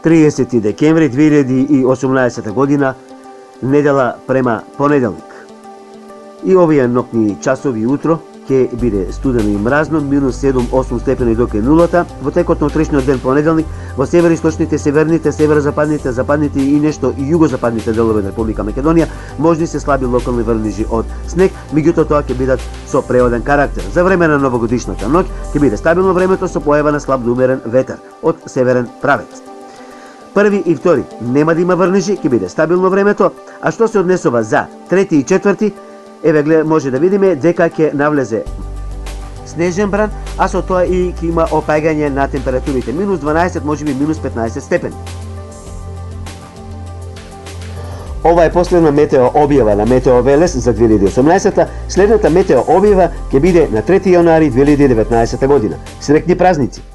30 декември 2018 година, недела према понеделник. И овие ноќни часови утро ќе биде студено и мразно, минус 7-8 степени до нулата. Во текот на утрешниот ден понеделник во североисточните, северните, северозападните, западните и нешто и југозападните делови на Република Македонија можни се слаби локални врнежи од снег, меѓутоа тоа ќе бидат со преоден карактер. За време на новогодишната ноќ ќе биде стабилно времето со појава на слаб до умерен ветер од северен правец. 1 и 2 нема да има врнежи, ќе биде стабилно времето, а што се однесува за 3 и 4, еве може да видиме дека ќе навлезе снежен бран, а со тоа и ќе има опаѓање на температурите минус 12, можеби минус 15 степени. Ова е последна метео објава на Метео Велес за 2018. Следната метео објава ќе биде на 3 јануари 2019 година. Среќни празници!